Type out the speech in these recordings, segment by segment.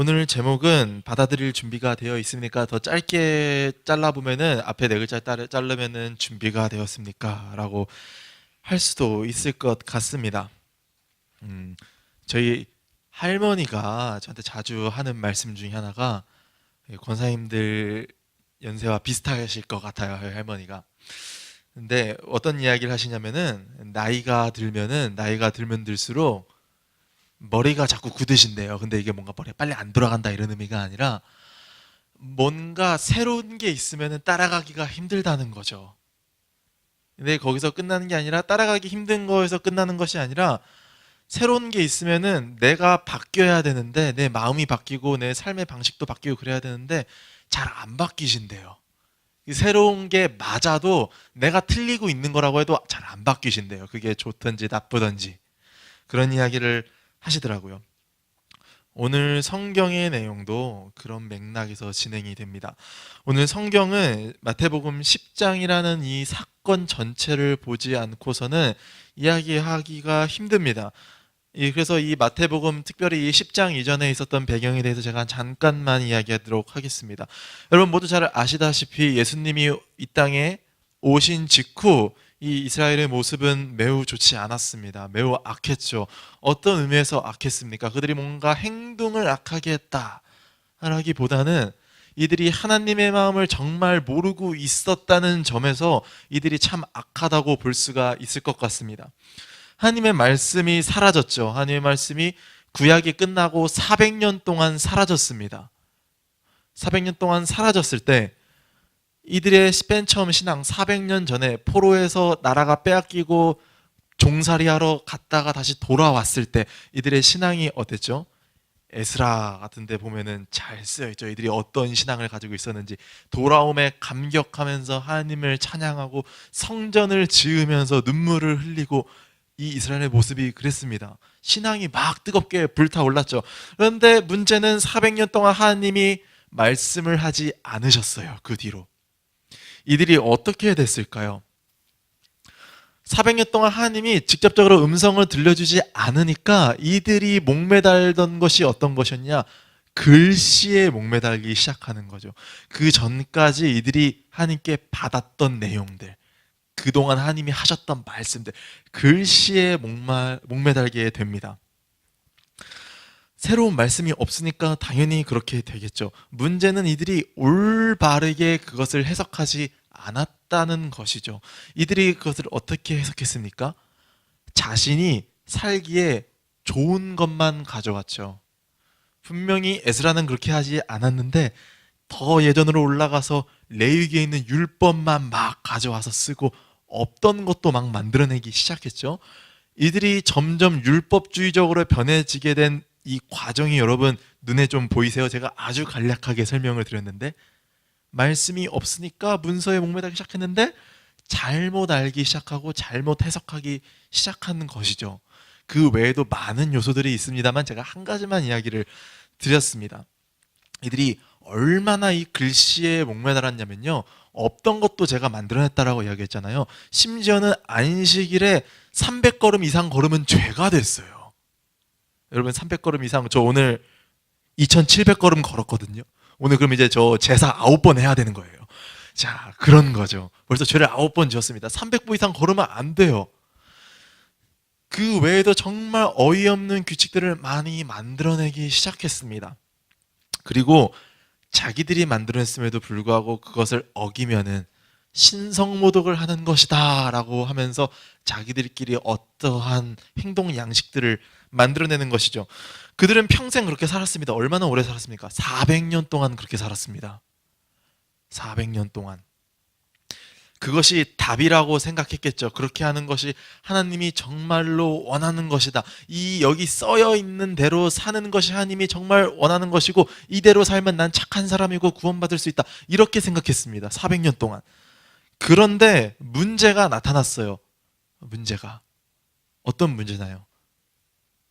오늘 제목은 받아들일 준비가 되어 있습니까? 더 짧게 잘라보면은 앞에 네 글자 자르면은 준비가 되었습니까? 라고 할 수도 있을 것 같습니다. 음, 저희 할머니가 저한테 자주 하는 말씀 중에 하나가 권사님들 연세와 비슷하실 것 같아요, 할머니가. 근데 어떤 이야기를 하시냐면은 나이가 들면 들수록 머리가 자꾸 굳으신대요. 근데 이게 뭔가 머리가 빨리 안 돌아간다 이런 의미가 아니라 뭔가 새로운 게 있으면 따라가기가 힘들다는 거죠. 근데 거기서 끝나는 게 아니라 따라가기 힘든 거에서 끝나는 것이 아니라 새로운 게 있으면은 내가 바뀌어야 되는데 내 마음이 바뀌고 내 삶의 방식도 바뀌고 그래야 되는데 잘 안 바뀌신대요. 이 새로운 게 맞아도 내가 틀리고 있는 거라고 해도 잘 안 바뀌신대요. 그게 좋든지 나쁘든지 그런 이야기를 하시더라고요. 오늘 성경의 내용도 그런 맥락에서 진행이 됩니다. 오늘 성경은 마태복음 10장이라는 이 사건 전체를 보지 않고서는 이야기하기가 힘듭니다. 그래서 이 마태복음 특별히 이 10장 이전에 있었던 배경에 대해서 제가 잠깐만 이야기하도록 하겠습니다. 여러분 모두 잘 아시다시피 예수님이 이 땅에 오신 직후 이 이스라엘의 모습은 매우 좋지 않았습니다. 매우 악했죠. 어떤 의미에서 악했습니까? 그들이 뭔가 행동을 악하게 했다라기보다는 이들이 하나님의 마음을 정말 모르고 있었다는 점에서 이들이 참 악하다고 볼 수가 있을 것 같습니다. 하나님의 말씀이 사라졌죠. 하나님의 말씀이 구약이 끝나고 400년 동안 사라졌습니다. 400년 동안 사라졌을 때 이들의 맨 처음 신앙 400년 전에 포로에서 나라가 빼앗기고 종살이하러 갔다가 다시 돌아왔을 때 이들의 신앙이 어땠죠? 에스라 같은 데 보면은 잘 쓰여있죠. 이들이 어떤 신앙을 가지고 있었는지 돌아옴에 감격하면서 하나님을 찬양하고 성전을 지으면서 눈물을 흘리고 이 이스라엘의 모습이 그랬습니다. 신앙이 막 뜨겁게 불타올랐죠. 그런데 문제는 400년 동안 하나님이 말씀을 하지 않으셨어요. 그 뒤로 이들이 어떻게 됐을까요? 400년 동안 하나님이 직접적으로 음성을 들려주지 않으니까 이들이 목매달던 것이 어떤 것이었냐? 글씨에 목매달기 시작하는 거죠. 그 전까지 이들이 하나님께 받았던 내용들, 그동안 하나님이 하셨던 말씀들, 글씨에 목매달게 됩니다. 새로운 말씀이 없으니까 당연히 그렇게 되겠죠. 문제는 이들이 올바르게 그것을 해석하지 않았다는 것이죠. 이들이 그것을 어떻게 해석했습니까? 자신이 살기에 좋은 것만 가져왔죠. 분명히 에스라는 그렇게 하지 않았는데 더 예전으로 올라가서 레위기에 있는 율법만 막 가져와서 쓰고 없던 것도 막 만들어내기 시작했죠. 이들이 점점 율법주의적으로 변해지게 된 이 과정이 여러분 눈에 좀 보이세요? 제가 아주 간략하게 설명을 드렸는데 말씀이 없으니까 문서에 목매달기 시작했는데 잘못 알기 시작하고 잘못 해석하기 시작하는 것이죠. 그 외에도 많은 요소들이 있습니다만 제가 한 가지만 이야기를 드렸습니다. 이들이 얼마나 이 글씨에 목매달았냐면요. 없던 것도 제가 만들어냈다라고 이야기했잖아요. 심지어는 안식일에 300걸음 이상 걸으면 죄가 됐어요. 여러분 300걸음 이상, 저 오늘 2700걸음 걸었거든요. 오늘 그럼 이제 저 제사 9번 해야 되는 거예요. 자, 그런 거죠. 벌써 죄를 9번 지었습니다. 300보 이상 걸으면 안 돼요. 그 외에도 정말 어이없는 규칙들을 많이 만들어내기 시작했습니다. 그리고 자기들이 만들어냈음에도 불구하고 그것을 어기면은 신성모독을 하는 것이다 라고 하면서 자기들끼리 어떠한 행동 양식들을 만들어내는 것이죠. 그들은 평생 그렇게 살았습니다. 얼마나 오래 살았습니까? 400년 동안 그렇게 살았습니다. 400년 동안. 그것이 답이라고 생각했겠죠. 그렇게 하는 것이 하나님이 정말로 원하는 것이다. 이 여기 써여 있는 대로 사는 것이 하나님이 정말 원하는 것이고 이대로 살면 난 착한 사람이고 구원받을 수 있다. 이렇게 생각했습니다. 400년 동안. 그런데 문제가 나타났어요. 문제가. 어떤 문제나요?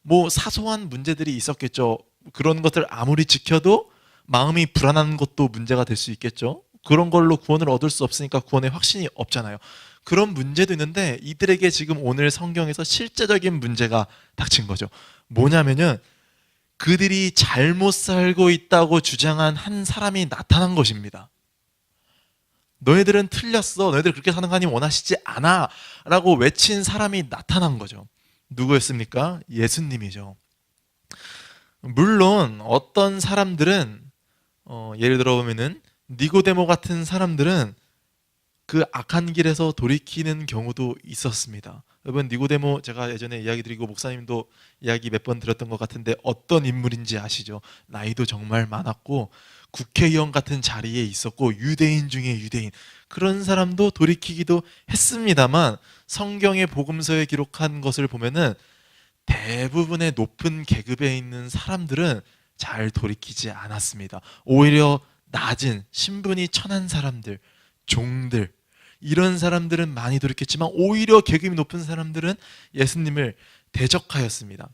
뭐 사소한 문제들이 있었겠죠. 그런 것들 아무리 지켜도 마음이 불안한 것도 문제가 될 수 있겠죠. 그런 걸로 구원을 얻을 수 없으니까 구원에 확신이 없잖아요. 그런 문제도 있는데 이들에게 지금 오늘 성경에서 실제적인 문제가 닥친 거죠. 뭐냐면은 그들이 잘못 살고 있다고 주장한 한 사람이 나타난 것입니다. 너희들은 틀렸어. 너희들 그렇게 사는 거 하나님 원하시지 않아. 라고 외친 사람이 나타난 거죠. 누구였습니까? 예수님이죠. 물론 어떤 사람들은 예를 들어 보면은 니고데모 같은 사람들은 그 악한 길에서 돌이키는 경우도 있었습니다. 여러분, 니고데모 제가 예전에 이야기 드리고 목사님도 이야기 몇 번 들었던 것 같은데 어떤 인물인지 아시죠? 나이도 정말 많았고 국회의원 같은 자리에 있었고 유대인 중에 유대인, 그런 사람도 돌이키기도 했습니다만 성경의 복음서에 기록한 것을 보면은 대부분의 높은 계급에 있는 사람들은 잘 돌이키지 않았습니다. 오히려 낮은 신분이 천한 사람들, 종들, 이런 사람들은 많이 돌이켰지만 오히려 계급이 높은 사람들은 예수님을 대적하였습니다.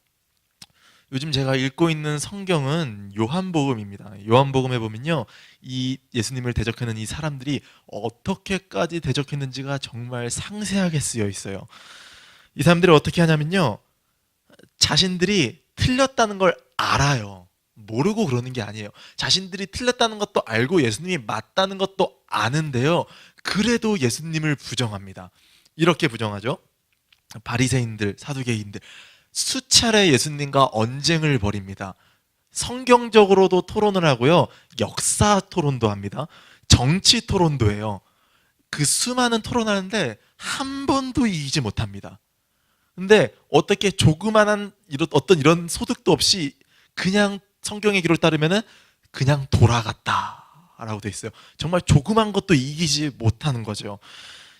요즘 제가 읽고 있는 성경은 요한복음입니다. 요한복음에 보면요, 이 예수님을 대적하는 이 사람들이 어떻게까지 대적했는지가 정말 상세하게 쓰여 있어요. 이 사람들이 어떻게 하냐면요, 자신들이 틀렸다는 걸 알아요. 모르고 그러는 게 아니에요. 자신들이 틀렸다는 것도 알고 예수님이 맞다는 것도 아는데요, 그래도 예수님을 부정합니다. 이렇게 부정하죠. 바리새인들, 사두개인들 수차례 예수님과 언쟁을 벌입니다. 성경적으로도 토론을 하고요, 역사 토론도 합니다. 정치 토론도 해요. 그 수많은 토론하는데 한 번도 이기지 못합니다. 근데 어떻게 조그만한 이런 소득도 없이 그냥 성경의 기록을 따르면은 그냥 돌아갔다라고 돼 있어요. 정말 조그만 것도 이기지 못하는 거죠.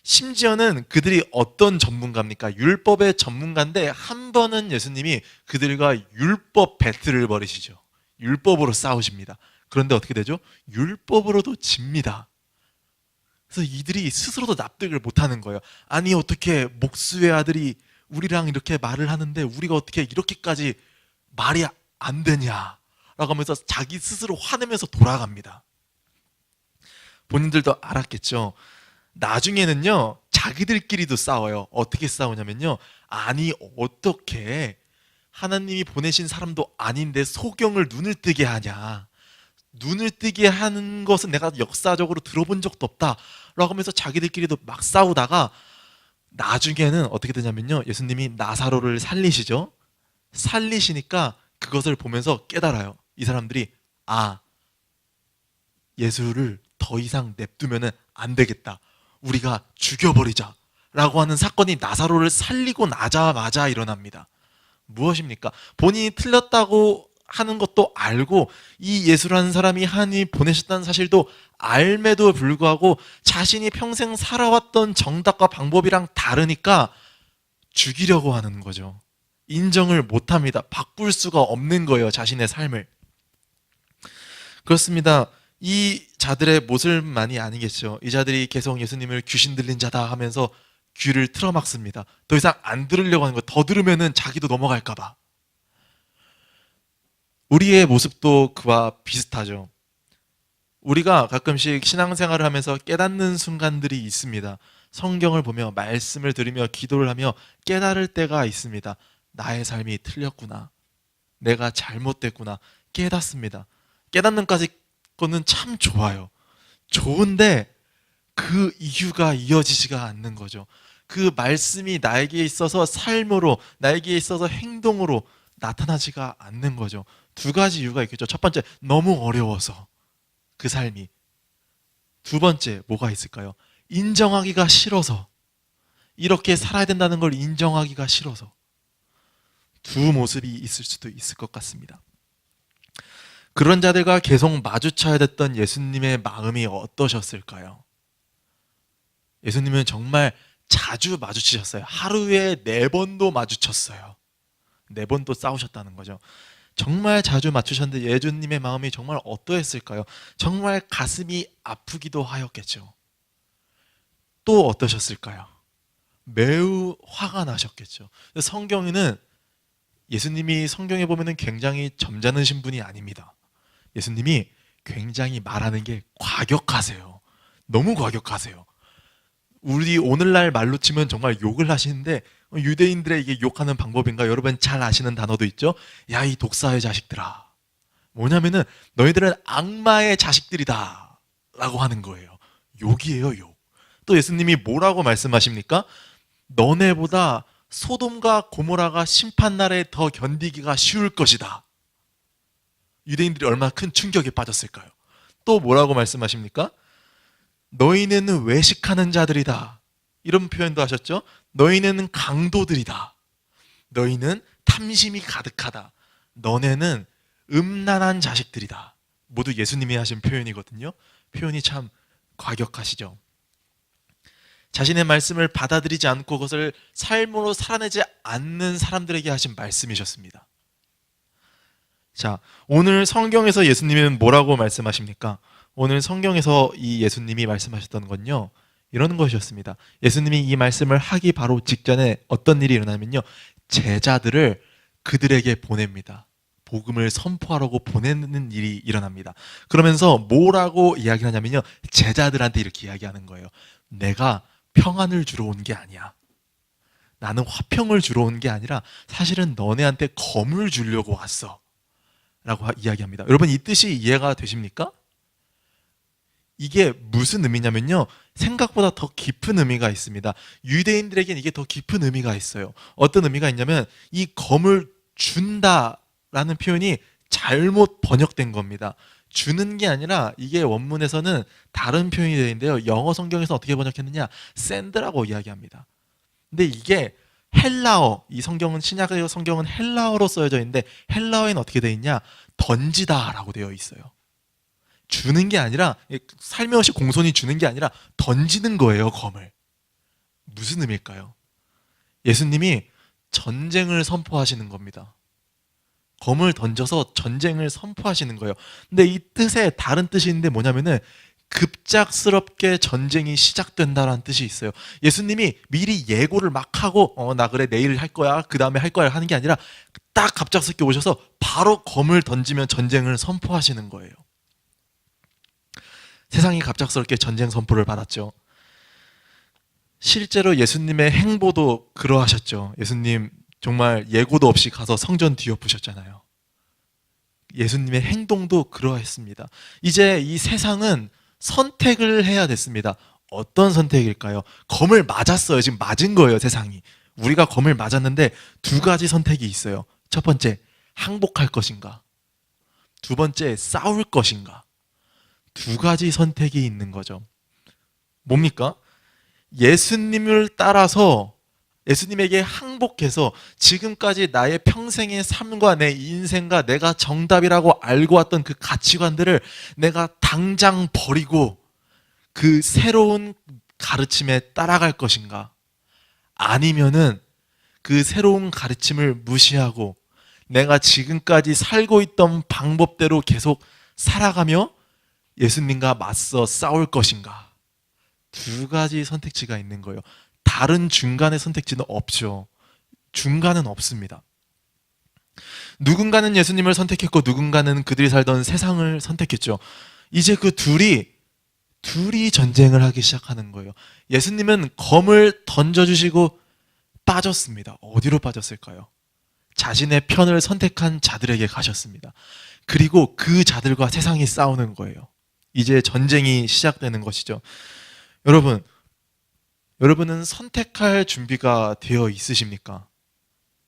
심지어는 그들이 어떤 전문가입니까? 율법의 전문가인데 한 번은 예수님이 그들과 율법 배틀을 벌이시죠. 율법으로 싸우십니다. 그런데 어떻게 되죠? 율법으로도 집니다. 그래서 이들이 스스로도 납득을 못하는 거예요. 아니, 어떻게 목수의 아들이 우리랑 이렇게 말을 하는데 우리가 어떻게 이렇게까지 말이 안 되냐 라고 하면서 자기 스스로 화내면서 돌아갑니다. 본인들도 알았겠죠. 나중에는요, 자기들끼리도 싸워요. 어떻게 싸우냐면요, 아니 어떻게 하나님이 보내신 사람도 아닌데 소경을 눈을 뜨게 하냐, 눈을 뜨게 하는 것은 내가 역사적으로 들어본 적도 없다 라고 하면서 자기들끼리도 막 싸우다가 나중에는 어떻게 되냐면요, 예수님이 나사로를 살리시죠. 살리시니까 그것을 보면서 깨달아요. 이 사람들이 예수를 더 이상 냅두면 안 되겠다, 우리가 죽여버리자 라고 하는 사건이 나사로를 살리고 나자마자 일어납니다. 무엇입니까? 본인이 틀렸다고 하는 것도 알고 이 예수라는 사람이 하나님이 보내셨다는 사실도 알매도 불구하고 자신이 평생 살아왔던 정답과 방법이랑 다르니까 죽이려고 하는 거죠. 인정을 못합니다. 바꿀 수가 없는 거예요, 자신의 삶을. 그렇습니다. 이 자들의 모습만이 아니겠죠. 이 자들이 계속 예수님을 귀신 들린 자다 하면서 귀를 틀어막습니다. 더 이상 안 들으려고 하는 거, 더 들으면은 자기도 넘어갈까 봐. 우리의 모습도 그와 비슷하죠. 우리가 가끔씩 신앙생활을 하면서 깨닫는 순간들이 있습니다. 성경을 보며 말씀을 들으며 기도를 하며 깨달을 때가 있습니다. 나의 삶이 틀렸구나, 내가 잘못됐구나 깨닫습니다. 깨닫는 거는 참 좋아요. 좋은데 그 이유가 이어지지가 않는 거죠. 그 말씀이 나에게 있어서 삶으로, 나에게 있어서 행동으로 나타나지가 않는 거죠. 두 가지 이유가 있겠죠. 첫 번째, 너무 어려워서 그 삶이. 두 번째, 뭐가 있을까요? 인정하기가 싫어서, 이렇게 살아야 된다는 걸 인정하기가 싫어서. 두 모습이 있을 수도 있을 것 같습니다. 그런 자들과 계속 마주쳐야 됐던 예수님의 마음이 어떠셨을까요? 예수님은 정말 자주 마주치셨어요. 하루에 4번도 마주쳤어요. 4번도 싸우셨다는 거죠. 정말 자주 맞추셨는데 예수님의 마음이 정말 어떠했을까요? 정말 가슴이 아프기도 하였겠죠. 또 어떠셨을까요? 매우 화가 나셨겠죠. 성경에는 예수님이 성경에 보면은 굉장히 점잖으신 분이 아닙니다. 예수님이 굉장히 말하는 게 과격하세요. 너무 과격하세요. 우리 오늘날 말로 치면 정말 욕을 하시는데 유대인들에게 욕하는 방법인가? 여러분 잘 아시는 단어도 있죠? 야, 이 독사의 자식들아. 뭐냐면은 너희들은 악마의 자식들이다 라고 하는 거예요. 욕이에요, 욕. 또 예수님이 뭐라고 말씀하십니까? 너네보다 소돔과 고모라가 심판날에 더 견디기가 쉬울 것이다. 유대인들이 얼마나 큰 충격에 빠졌을까요? 또 뭐라고 말씀하십니까? 너희는 외식하는 자들이다. 이런 표현도 하셨죠? 너희는 강도들이다. 너희는 탐심이 가득하다. 너네는 음란한 자식들이다. 모두 예수님이 하신 표현이거든요. 표현이 참 과격하시죠. 자신의 말씀을 받아들이지 않고 그것을 삶으로 살아내지 않는 사람들에게 하신 말씀이셨습니다. 자, 오늘 성경에서 예수님은 뭐라고 말씀하십니까? 오늘 성경에서 이 예수님이 말씀하셨던 건요, 이런 것이었습니다. 예수님이 이 말씀을 하기 바로 직전에 어떤 일이 일어나면요, 제자들을 그들에게 보냅니다. 복음을 선포하라고 보내는 일이 일어납니다. 그러면서 뭐라고 이야기를 하냐면요, 제자들한테 이렇게 이야기하는 거예요. 내가 평안을 주러 온 게 아니야. 나는 화평을 주러 온 게 아니라 사실은 너네한테 검을 주려고 왔어 라고 이야기합니다. 여러분, 이 뜻이 이해가 되십니까? 이게 무슨 의미냐면요, 생각보다 더 깊은 의미가 있습니다. 유대인들에게는 이게 더 깊은 의미가 있어요. 어떤 의미가 있냐면 이 검을 준다라는 표현이 잘못 번역된 겁니다. 주는 게 아니라 이게 원문에서는 다른 표현이 되어 있는데요, 영어 성경에서 어떻게 번역했느냐, 샌드라고 이야기합니다. 근데 이게 헬라어, 이 성경은, 신약의 성경은 헬라어로 쓰여져 있는데 헬라어에는 어떻게 되어 있냐, 던지다라고 되어 있어요. 주는 게 아니라, 살며시 공손히 주는 게 아니라 던지는 거예요, 검을. 무슨 의미일까요? 예수님이 전쟁을 선포하시는 겁니다. 검을 던져서 전쟁을 선포하시는 거예요. 근데 이 뜻에 다른 뜻이 있는데 뭐냐면은 급작스럽게 전쟁이 시작된다라는 뜻이 있어요. 예수님이 미리 예고를 막 하고 나 그래 내일 할 거야, 그 다음에 할 거야 하는 게 아니라 딱 갑작스럽게 오셔서 바로 검을 던지면 전쟁을 선포하시는 거예요. 세상이 갑작스럽게 전쟁 선포를 받았죠. 실제로 예수님의 행보도 그러하셨죠. 예수님 정말 예고도 없이 가서 성전 뒤엎으셨잖아요. 예수님의 행동도 그러했습니다. 이제 이 세상은 선택을 해야 됐습니다. 어떤 선택일까요? 검을 맞았어요. 지금 맞은 거예요, 세상이. 우리가 검을 맞았는데 두 가지 선택이 있어요. 첫 번째, 항복할 것인가? 두 번째, 싸울 것인가? 두 가지 선택이 있는 거죠. 뭡니까? 예수님을 따라서, 예수님에게 항복해서 지금까지 나의 평생의 삶과 내 인생과 내가 정답이라고 알고 왔던 그 가치관들을 내가 당장 버리고 그 새로운 가르침에 따라갈 것인가? 아니면은 그 새로운 가르침을 무시하고 내가 지금까지 살고 있던 방법대로 계속 살아가며 예수님과 맞서 싸울 것인가? 두 가지 선택지가 있는 거예요. 다른 중간의 선택지는 없죠. 중간은 없습니다. 누군가는 예수님을 선택했고 누군가는 그들이 살던 세상을 선택했죠. 이제 그 둘이 전쟁을 하기 시작하는 거예요. 예수님은 검을 던져주시고 빠졌습니다. 어디로 빠졌을까요? 자신의 편을 선택한 자들에게 가셨습니다. 그리고 그 자들과 세상이 싸우는 거예요. 이제 전쟁이 시작되는 것이죠. 여러분은 선택할 준비가 되어 있으십니까?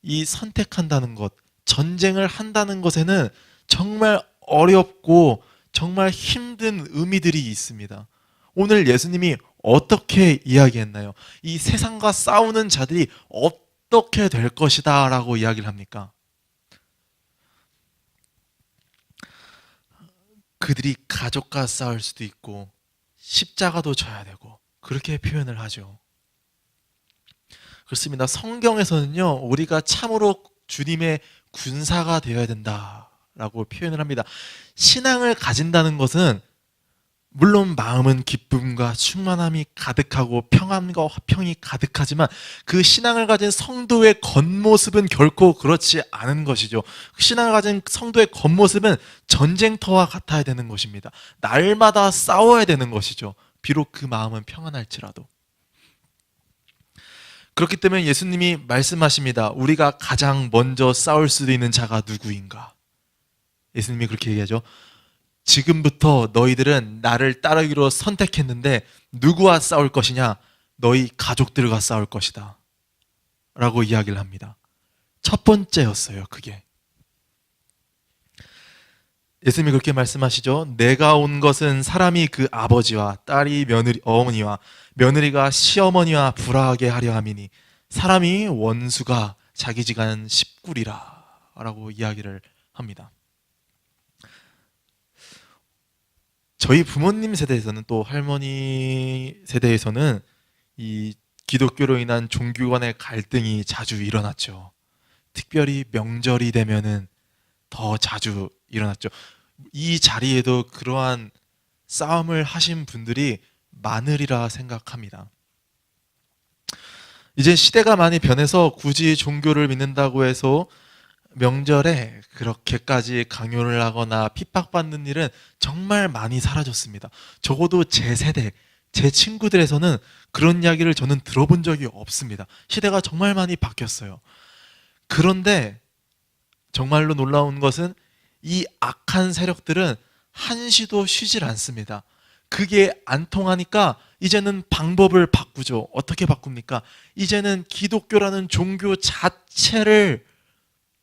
이 선택한다는 것, 전쟁을 한다는 것에는 정말 어렵고 정말 힘든 의미들이 있습니다. 오늘 예수님이 어떻게 이야기했나요? 이 세상과 싸우는 자들이 어떻게 될 것이다 라고 이야기를 합니까? 그들이 가족과 싸울 수도 있고 십자가도 져야 되고 그렇게 표현을 하죠. 그렇습니다. 성경에서는요, 우리가 참으로 주님의 군사가 되어야 된다라고 표현을 합니다. 신앙을 가진다는 것은 물론 마음은 기쁨과 충만함이 가득하고 평안과 화평이 가득하지만 그 신앙을 가진 성도의 겉모습은 결코 그렇지 않은 것이죠. 신앙을 가진 성도의 겉모습은 전쟁터와 같아야 되는 것입니다. 날마다 싸워야 되는 것이죠. 비록 그 마음은 평안할지라도. 그렇기 때문에 예수님이 말씀하십니다. 우리가 가장 먼저 싸울 수도 있는 자가 누구인가? 예수님이 그렇게 얘기하죠. 지금부터 너희들은 나를 따르기로 선택했는데 누구와 싸울 것이냐? 너희 가족들과 싸울 것이다. 라고 이야기를 합니다. 첫 번째였어요, 그게. 예수님이 그렇게 말씀하시죠. 내가 온 것은 사람이 그 아버지와 딸이 어머니와 며느리가 시어머니와 불화하게 하려 함이니 사람이 원수가 자기 지간 십굴이라 라고 이야기를 합니다. 저희 부모님 세대에서는, 또 할머니 세대에서는 이 기독교로 인한 종교 간의 갈등이 자주 일어났죠. 특별히 명절이 되면은 더 자주 일어났죠. 이 자리에도 그러한 싸움을 하신 분들이 많으리라 생각합니다. 이제 시대가 많이 변해서 굳이 종교를 믿는다고 해서 명절에 그렇게까지 강요를 하거나 핍박받는 일은 정말 많이 사라졌습니다. 적어도 제 세대, 제 친구들에서는 그런 이야기를 저는 들어본 적이 없습니다. 시대가 정말 많이 바뀌었어요. 그런데 정말로 놀라운 것은 이 악한 세력들은 한시도 쉬질 않습니다. 그게 안 통하니까 이제는 방법을 바꾸죠. 어떻게 바꿉니까? 이제는 기독교라는 종교 자체를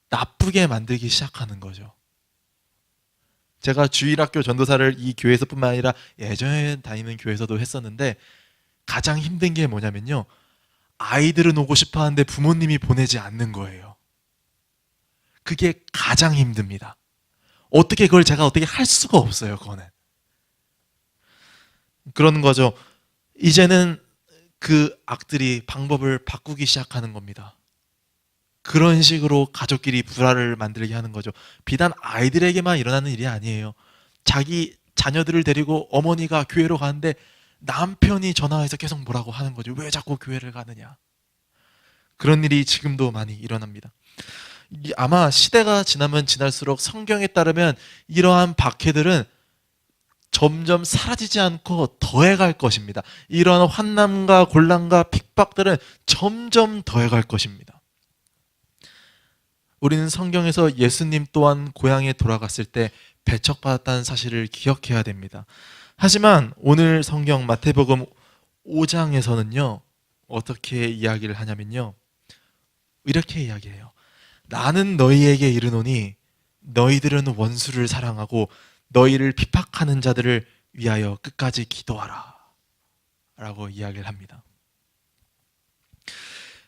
나쁘게 만들기 시작하는 거죠. 제가 주일학교 전도사를 이 교회에서뿐만 아니라 예전에 다니는 교회에서도 했었는데, 가장 힘든 게 뭐냐면요, 아이들은 오고 싶어 하는데 부모님이 보내지 않는 거예요. 그게 가장 힘듭니다. 어떻게 그걸 제가 어떻게 할 수가 없어요. 그거는 그런 거죠. 이제는 그 악들이 방법을 바꾸기 시작하는 겁니다. 그런 식으로 가족끼리 불화를 만들게 하는 거죠. 비단 아이들에게만 일어나는 일이 아니에요. 자기 자녀들을 데리고 어머니가 교회로 가는데 남편이 전화해서 계속 뭐라고 하는 거죠. 왜 자꾸 교회를 가느냐. 그런 일이 지금도 많이 일어납니다. 아마 시대가 지나면 지날수록 성경에 따르면 이러한 박해들은 점점 사라지지 않고 더해갈 것입니다. 이러한 환난과 곤란과 핍박들은 점점 더해갈 것입니다. 우리는 성경에서 예수님 또한 고향에 돌아갔을 때 배척받았다는 사실을 기억해야 됩니다. 하지만 오늘 성경 마태복음 5장에서는요, 어떻게 이야기를 하냐면요, 이렇게 이야기해요. 나는 너희에게 이르노니 너희들은 원수를 사랑하고 너희를 핍박하는 자들을 위하여 끝까지 기도하라 라고 이야기를 합니다.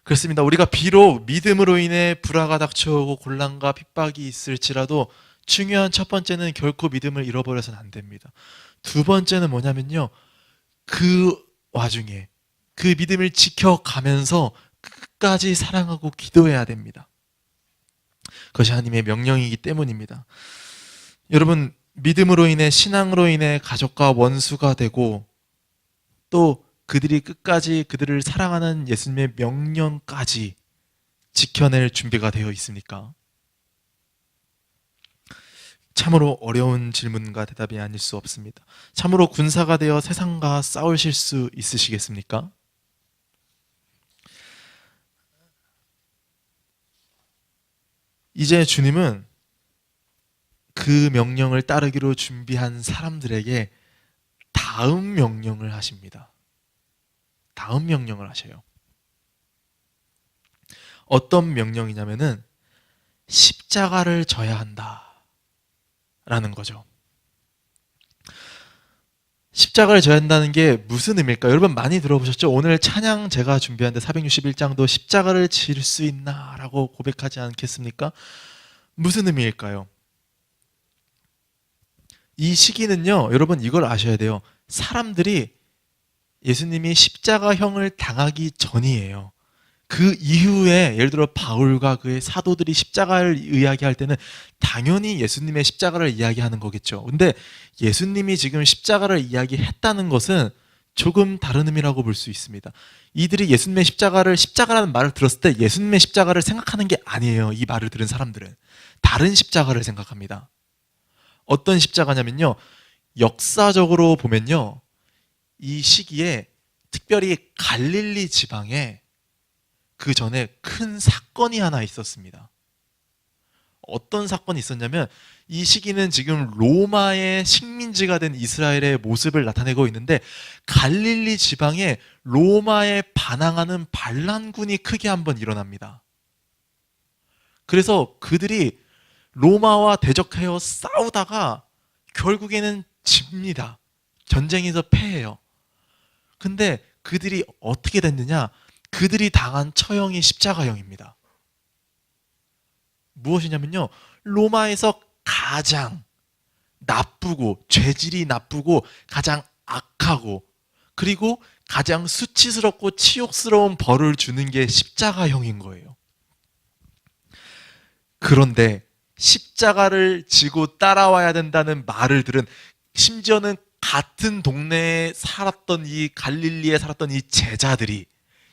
그렇습니다. 우리가 비록 믿음으로 인해 불화가 닥쳐오고 곤란과 핍박이 있을지라도 중요한 첫 번째는 결코 믿음을 잃어버려서는 안 됩니다. 두 번째는 뭐냐면요, 그 와중에 그 믿음을 지켜가면서 끝까지 사랑하고 기도해야 됩니다. 그것이 하나님의 명령이기 때문입니다. 여러분, 믿음으로 인해, 신앙으로 인해 가족과 원수가 되고 또 그들이 끝까지 그들을 사랑하는 예수님의 명령까지 지켜낼 준비가 되어 있습니까? 참으로 어려운 질문과 대답이 아닐 수 없습니다. 참으로 군사가 되어 세상과 싸우실 수 있으시겠습니까? 이제 주님은 그 명령을 따르기로 준비한 사람들에게 다음 명령을 하십니다. 다음 명령을 하셔요. 어떤 명령이냐면은 십자가를 져야 한다 라는 거죠. 십자가를 져야 한다는 게 무슨 의미일까요? 여러분 많이 들어보셨죠? 오늘 찬양 제가 준비한데 461장도 십자가를 질 수 있나 라고 고백하지 않겠습니까? 무슨 의미일까요? 이 시기는요, 여러분 이걸 아셔야 돼요. 사람들이 예수님이 십자가형을 당하기 전이에요. 그 이후에 예를 들어 바울과 그의 사도들이 십자가를 이야기할 때는 당연히 예수님의 십자가를 이야기하는 거겠죠. 근데 예수님이 지금 십자가를 이야기했다는 것은 조금 다른 의미라고 볼 수 있습니다. 이들이 예수님의 십자가라는 말을 들었을 때 예수님의 십자가를 생각하는 게 아니에요. 이 말을 들은 사람들은 다른 십자가를 생각합니다. 어떤 십자가냐면요, 역사적으로 보면요, 이 시기에 특별히 갈릴리 지방에 그 전에 큰 사건이 하나 있었습니다. 어떤 사건이 있었냐면 이 시기는 지금 로마의 식민지가 된 이스라엘의 모습을 나타내고 있는데 갈릴리 지방에 로마에 반항하는 반란군이 크게 한번 일어납니다. 그래서 그들이 로마와 대적하여 싸우다가 결국에는 집니다. 전쟁에서 패해요. 근데 그들이 어떻게 됐느냐? 그들이 당한 처형이 십자가형입니다. 무엇이냐면요, 로마에서 가장 나쁘고 죄질이 나쁘고 가장 악하고 그리고 가장 수치스럽고 치욕스러운 벌을 주는 게 십자가형인 거예요. 그런데 십자가를 지고 따라와야 된다는 말을 들은, 심지어는 같은 동네에 살았던 이 갈릴리에 살았던 이 제자들이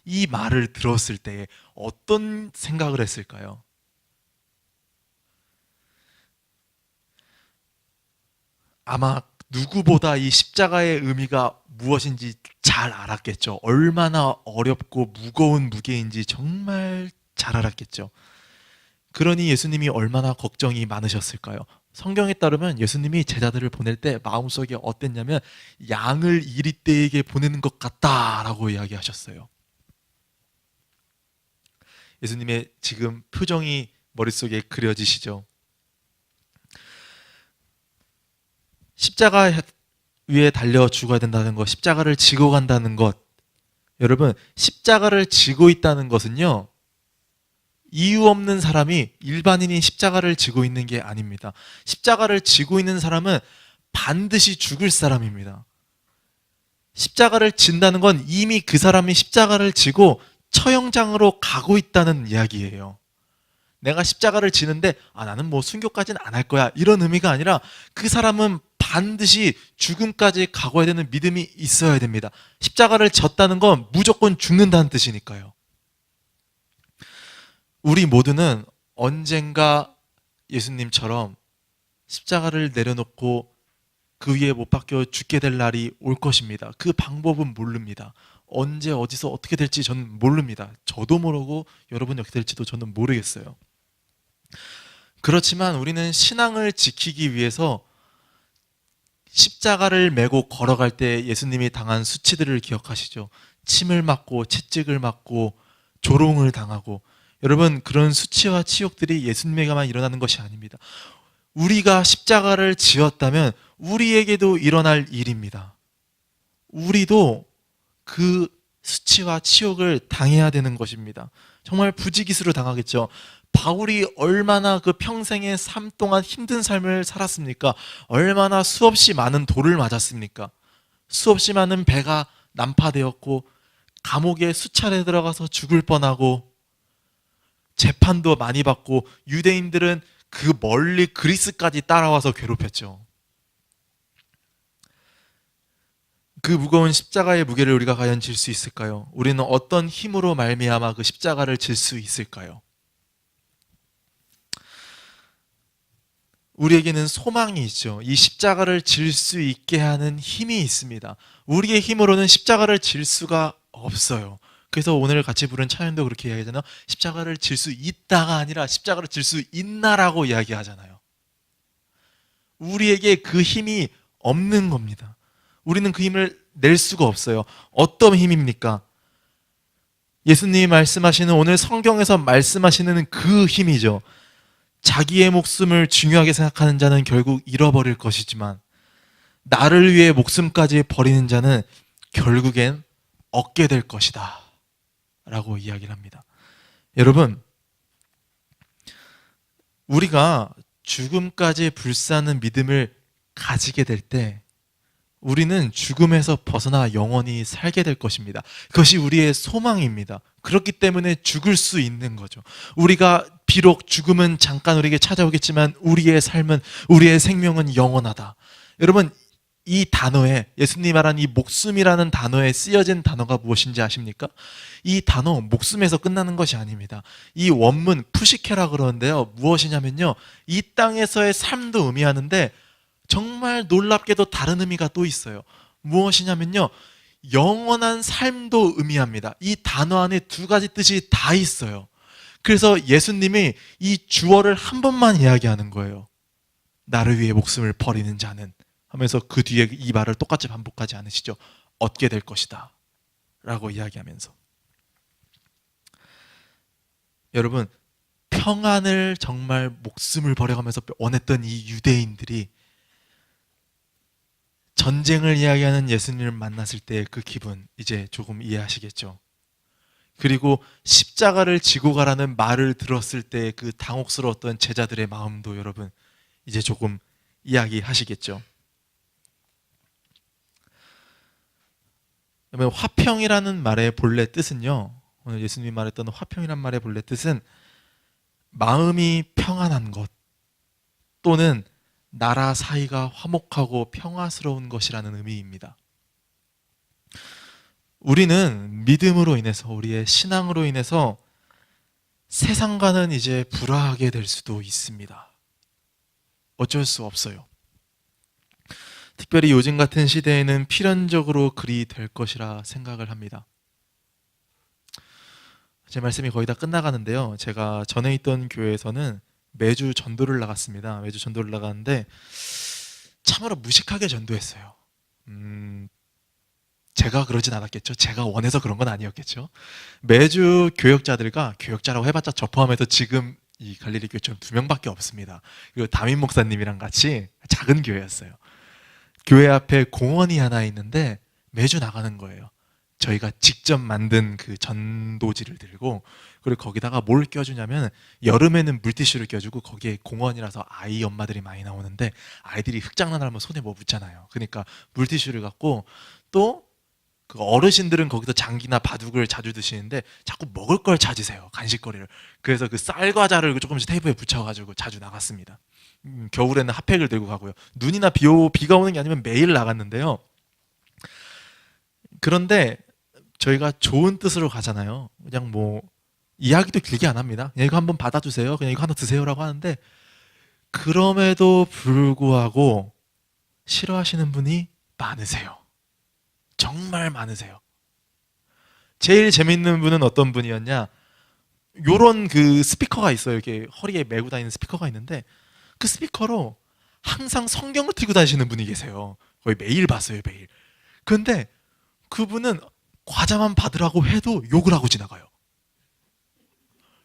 이 말을 들었을 때 어떤 생각을 했을까요? 아마 누구보다 이 십자가의 의미가 무엇인지 잘 알았겠죠. 얼마나 어렵고 무거운 무게인지 정말 잘 알았겠죠. 그러니 예수님이 얼마나 걱정이 많으셨을까요? 성경에 따르면 예수님이 제자들을 보낼 때 마음속에 어땠냐면 양을 이리떼에게 보내는 것 같다라고 이야기하셨어요. 예수님의 지금 표정이 머릿속에 그려지시죠? 십자가 위에 달려 죽어야 된다는 것, 십자가를 지고 간다는 것, 여러분, 십자가를 지고 있다는 것은요, 이유 없는 사람이, 일반인이 십자가를 지고 있는 게 아닙니다. 십자가를 지고 있는 사람은 반드시 죽을 사람입니다. 십자가를 진다는 건 이미 그 사람이 십자가를 지고 처형장으로 가고 있다는 이야기예요. 내가 십자가를 지는데 나는 뭐 순교까지는 안 할 거야, 이런 의미가 아니라 그 사람은 반드시 죽음까지 가고야 되는 믿음이 있어야 됩니다. 십자가를 졌다는 건 무조건 죽는다는 뜻이니까요. 우리 모두는 언젠가 예수님처럼 십자가를 내려놓고 그 위에 못 박혀 죽게 될 날이 올 것입니다. 그 방법은 모릅니다. 언제 어디서 어떻게 될지 저는 모릅니다. 저도 모르고 여러분이 어떻게 될지도 저는 모르겠어요. 그렇지만 우리는 신앙을 지키기 위해서 십자가를 메고 걸어갈 때 예수님이 당한 수치들을 기억하시죠? 침을 맞고 채찍을 맞고 조롱을 당하고, 여러분, 그런 수치와 치욕들이 예수님에게만 일어나는 것이 아닙니다. 우리가 십자가를 지었다면 우리에게도 일어날 일입니다. 우리도 그 수치와 치욕을 당해야 되는 것입니다. 정말 부지기수로 당하겠죠. 바울이 얼마나 그 평생의 삶 동안 힘든 삶을 살았습니까? 얼마나 수없이 많은 돌을 맞았습니까? 수없이 많은 배가 난파되었고 감옥에 수차례 들어가서 죽을 뻔하고 재판도 많이 받고 유대인들은 그 멀리 그리스까지 따라와서 괴롭혔죠. 그 무거운 십자가의 무게를 우리가 과연 질 수 있을까요? 우리는 어떤 힘으로 말미암아 그 십자가를 질 수 있을까요? 우리에게는 소망이 있죠. 이 십자가를 질 수 있게 하는 힘이 있습니다. 우리의 힘으로는 십자가를 질 수가 없어요. 그래서 오늘 같이 부른 찬양도 그렇게 이야기하잖아요. 십자가를 질 수 있다가 아니라 십자가를 질 수 있나라고 이야기하잖아요. 우리에게 그 힘이 없는 겁니다. 우리는 그 힘을 낼 수가 없어요. 어떤 힘입니까? 예수님이 말씀하시는, 오늘 성경에서 말씀하시는 그 힘이죠. 자기의 목숨을 중요하게 생각하는 자는 결국 잃어버릴 것이지만 나를 위해 목숨까지 버리는 자는 결국엔 얻게 될 것이다 라고 이야기를 합니다. 여러분, 우리가 죽음까지 불사하는 믿음을 가지게 될 때 우리는 죽음에서 벗어나 영원히 살게 될 것입니다. 그것이 우리의 소망입니다. 그렇기 때문에 죽을 수 있는 거죠. 우리가 비록 죽음은 잠깐 우리에게 찾아오겠지만 우리의 삶은, 우리의 생명은 영원하다. 여러분, 이 단어에, 예수님이 말한 이 목숨이라는 단어에 쓰여진 단어가 무엇인지 아십니까? 이 단어 목숨에서 끝나는 것이 아닙니다. 이 원문 푸시케라 그러는데요, 무엇이냐면요, 이 땅에서의 삶도 의미하는데 정말 놀랍게도 다른 의미가 또 있어요. 무엇이냐면요, 영원한 삶도 의미합니다. 이 단어 안에 두 가지 뜻이 다 있어요. 그래서 예수님이 이 주어를 한 번만 이야기하는 거예요. 나를 위해 목숨을 버리는 자는 하면서 그 뒤에 이 말을 똑같이 반복하지 않으시죠. 얻게 될 것이다 라고 이야기하면서. 여러분, 평안을 정말 목숨을 버려가면서 원했던 이 유대인들이 전쟁을 이야기하는 예수님을 만났을 때 그 기분 이제 조금 이해하시겠죠. 그리고 십자가를 지고 가라는 말을 들었을 때 그 당혹스러웠던 제자들의 마음도 여러분 이제 조금 이야기하시겠죠. 그러면 화평이라는 말의 본래 뜻은요, 오늘 예수님이 말했던 화평이란 말의 본래 뜻은 마음이 평안한 것 또는 나라 사이가 화목하고 평화스러운 것이라는 의미입니다. 우리는 믿음으로 인해서, 우리의 신앙으로 인해서 세상과는 이제 불화하게 될 수도 있습니다. 어쩔 수 없어요. 특별히 요즘 같은 시대에는 필연적으로 그리 될 것이라 생각을 합니다. 제 말씀이 거의 다 끝나가는데요. 제가 전에 있던 교회에서는 매주 전도를 나갔습니다. 매주 전도를 나갔는데 참으로 무식하게 전도했어요. 제가 그러진 않았겠죠. 제가 원해서 그런 건 아니었겠죠. 매주 교역자라고 해봤자 저 포함해서 지금 이 갈릴리 교회처럼 2명밖에 없습니다. 그리고 담임 목사님이랑 같이 작은 교회였어요. 교회 앞에 공원이 하나 있는데 매주 나가는 거예요. 저희가 직접 만든 그 전도지를 들고, 그리고 거기다가 뭘 껴주냐면 여름에는 물티슈를 껴주고, 거기에 공원이라서 아이 엄마들이 많이 나오는데 아이들이 흙장난하면 손에 뭐 묻잖아요. 그러니까 물티슈를 갖고, 또 그 어르신들은 거기서 장기나 바둑을 자주 드시는데 자꾸 먹을 걸 찾으세요. 간식거리를. 그래서 그 쌀과자를 조금씩 테이프에 붙여가지고 자주 나갔습니다. 겨울에는 핫팩을 들고 가고요. 눈이나 비가 오는 게 아니면 매일 나갔는데요. 그런데 저희가 좋은 뜻으로 가잖아요. 그냥 뭐 이야기도 길게 안 합니다. 그냥 이거 한번 받아주세요. 그냥 이거 하나 드세요라고 하는데, 그럼에도 불구하고 싫어하시는 분이 많으세요. 정말 많으세요. 제일 재밌는 분은 어떤 분이었냐? 요런 그 스피커가 있어요. 이렇게 허리에 메고 다니는 스피커가 있는데, 그 스피커로 항상 성경을 들고 다니시는 분이 계세요. 거의 매일 봤어요, 매일. 그런데 그분은 과자만 받으라고 해도 욕을 하고 지나가요.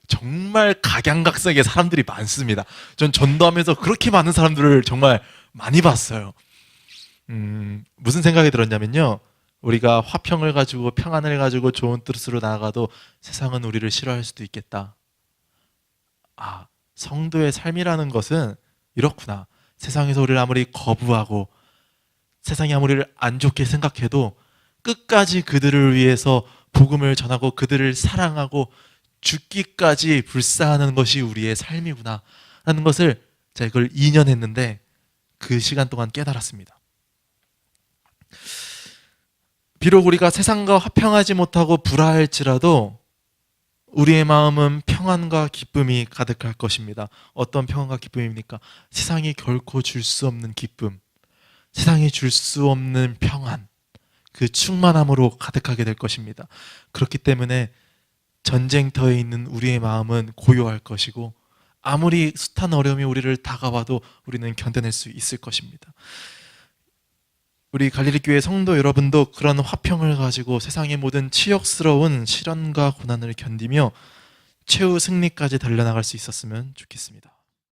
정말 각양각색의 사람들이 많습니다. 전 전도하면서 그렇게 많은 사람들을 정말 많이 봤어요. 무슨 생각이 들었냐면요. 우리가 화평을 가지고 평안을 가지고 좋은 뜻으로 나아가도 세상은 우리를 싫어할 수도 있겠다. 아, 성도의 삶이라는 것은 이렇구나. 세상에서 우리를 아무리 거부하고 세상이 아무리 우리를 안 좋게 생각해도 끝까지 그들을 위해서 복음을 전하고 그들을 사랑하고 죽기까지 불사하는 것이 우리의 삶이구나 라는 것을 제가 그걸 2년 했는데 그 시간 동안 깨달았습니다. 비록 우리가 세상과 화평하지 못하고 불화할지라도 우리의 마음은 평안과 기쁨이 가득할 것입니다. 어떤 평안과 기쁨입니까? 세상이 결코 줄 수 없는 기쁨, 세상이 줄 수 없는 평안, 그 충만함으로 가득하게 될 것입니다. 그렇기 때문에 전쟁터에 있는 우리의 마음은 고요할 것이고, 아무리 숱한 어려움이 우리를 다가와도 우리는 견뎌낼 수 있을 것입니다. 우리 갈릴리 교회 성도 여러분도 그런 화평을 가지고 세상의 모든 치욕스러운 시련과 고난을 견디며 최후 승리까지 달려나갈 수 있었으면 좋겠습니다.